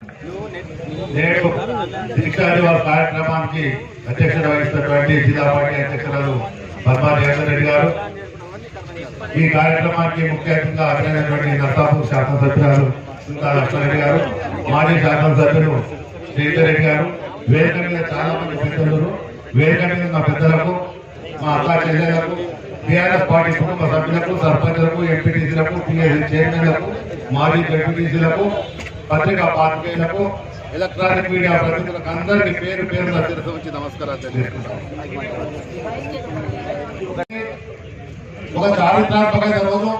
నేడు దీక్షా దివాస్ కార్యక్రమానికి అధ్యక్షత వహిస్తున్నటువంటి జిల్లా పార్టీ అధ్యక్షురాలు పద్మా రేవంత్ రెడ్డి గారు, ఈ కార్యక్రమానికి ముఖ్య అతిథిగా హాజరైనటువంటి నర్సాపూర్ శాసనసభ్యురాలు సుంకా లక్ష్మారెడ్డి గారు, మాజీ శాసనసభ్యులు శ్రీధర్ రెడ్డి గారు, వేదిక మీద చాలా మంది పెద్దలు, వేదిక మీద ఉన్న పెద్దలకు, మా అక్క చెల్లెలకు, టీఆర్ఎస్ పార్టీ కుటుంబ సభ్యులకు, సర్పంచులకు, ఎంపీటీసీలకు, టీఎస్ చైర్మన్లకు, మాజీ ఎంపీటీసీలకు, పత్రికా పాత్రికేయులకు, ఎలక్ట్రానిక్ మీడియా ప్రతినిధులకు అందరికీ పేరు పేరున శిరస్సు వచ్చి నమస్కారాలు తెలియజేస్తున్నాం. ఒక చారిత్రాత్మకమైన రోజు,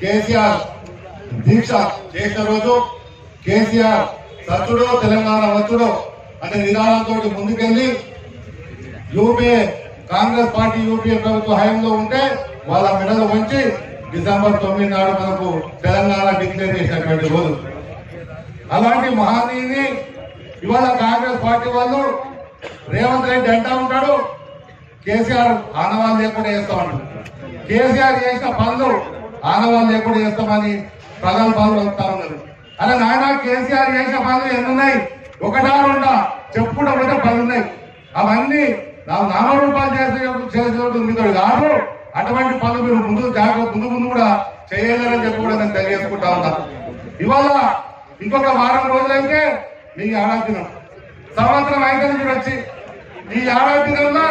కేసీఆర్ దీక్ష చేసిన రోజు, కేసీఆర్ సత్తుడు తెలంగాణ వచ్చుడు అనే నిదానంతో ముందుకెళ్లి యూపీఏ కాంగ్రెస్ పార్టీ యూపీఏ ప్రభుత్వ హయాంలో ఉంటే వాళ్ళ మెడలు వంచి డిసెంబర్ 9 నాడు మనకు తెలంగాణ డిక్లేర్ చేసినటువంటి రోజు. అలాంటి మహానీయుని ఇవాళ కాంగ్రెస్ పార్టీ వాళ్ళు రేవంత్ రెడ్డి అంటా ఉంటాడు, కేసీఆర్ ఆనవాళ్ళు లేకుండా చేస్తామంటారు. కేసీఆర్ చేసిన పనులు ఆనవాళ్ళు లేకుండా చేస్తామని ప్రగల్భాలు వస్తా ఉన్నారు. అలా నాయన కేసీఆర్ చేసిన పనులు ఎన్నున్నాయి? ఒకటా రెండా చెప్పుకుంటూ పోతే 10 ఉన్నాయి. అవన్నీ నామరూపాలు చేసేటువంటి మీతో కాదు. అటువంటి పనులు మీరు ముందు ముందు కూడా చేయలేరని చెప్పి కూడా నేను తెలియజేసుకుంటా ఉన్నా. ఇవాళ ఇంకొక వారం రోజులైతే మీ ఆరాధనం సంవత్సరం అయితే మీరు వచ్చి ఈ ఆరాధనలో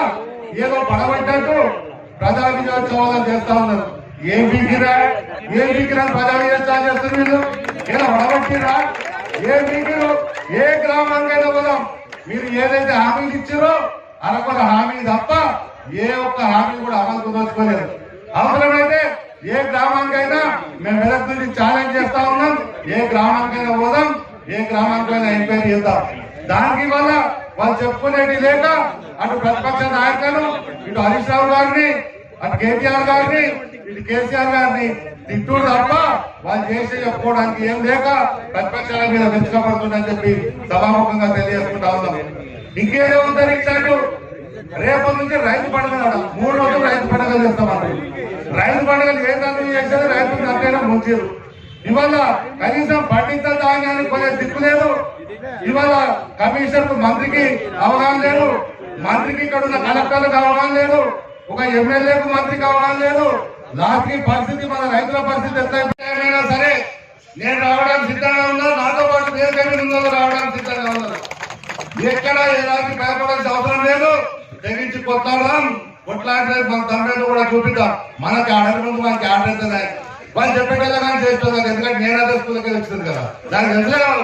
ఏదో పడబట్టినట్టు ప్రజా విజయోత్సవాలు చేస్తా ఉన్నారు. ఏం పీకిరా ప్రజా విజయోత్సవాలు చేస్తారు వీళ్ళు? ఏదో పడబట్టిరా? ఏం పీకిరు? ఏ గ్రామానికైనా పోదాం, మీరు ఏదైతే హామీలు ఇచ్చారో అరకొర హామీ తప్ప ఏ ఒక్క హామీ కూడా అమలు కుదర్చుకోలేదు. అవసరమైతే ఏ గ్రామానికైనా మేము మెదక్ నుంచి ఛాలెంజ్ చేస్తా ఉన్నాం, ఏ గ్రామానికైనా పోదాం, ఏ గ్రామానికైనా ఎంక్వైరీ చేద్దాం. దానికి వల్ల వాళ్ళు చెప్పుకునేది లేక అటు ప్రతిపక్ష నాయకులు, ఇటు హరీష్ రావు గారిని, అటు కేటీఆర్ గారిని, ఇటు కేసీఆర్ గారిని తిట్టుడు తప్ప వాళ్ళు చేసి చెప్పుకోవడానికి ఏం లేక ప్రతిపక్షాల మీద వెనుకబడుతుందని చెప్పి సభాముఖంగా తెలియజేసుకుంటా ఉన్నాం. ఇంకేదో ఉద్ధరించాడు, రేపటి నుంచి రైతు పండుగ 3 రోజులు రైతు పండుగ చేస్తామన్నారు. రైతు పండుగలు ఏ దాన్ని చేసేది రైతులు అంతైనా ముంచారు. ఇవాళ కనీసం పండించిన ధాన్యాన్ని కొనే దిక్కు లేదు. ఇవాళ కమిషనర్ మంత్రికి అవగాహన లేదు, మంత్రికి ఇక్కడ ఉన్న కలెక్టర్లకు అవగాహన లేదు, ఒక ఎమ్మెల్యేకు మంత్రికి అవగాహన లేదు. లాస్ట్ పరిస్థితి మన రైతుల పరిస్థితి ఎంతైనా సరే నేను రావడానికి సిద్ధంగా ఉన్నా, నాతో పాటు దేశంలో రావడానికి సిద్ధంగా ఉన్నారు. ఎక్కడ ఎలాంటి భయపడాల్సిన అవసరం లేదు. తెగించి కొట్లాడే మన తమ్ముడు కూడా చూపిద్దాం. మనకి ఆర్డర్ ముందు మనకి ఆర్డర్ అవుతున్నాయి. వాళ్ళు చెప్పేటల్లా కానీ చేస్తున్నారు. ఎందుకంటే నేను అదే స్కూల్కి వచ్చింది కదా, దానికి తెలుసులే కావాలి.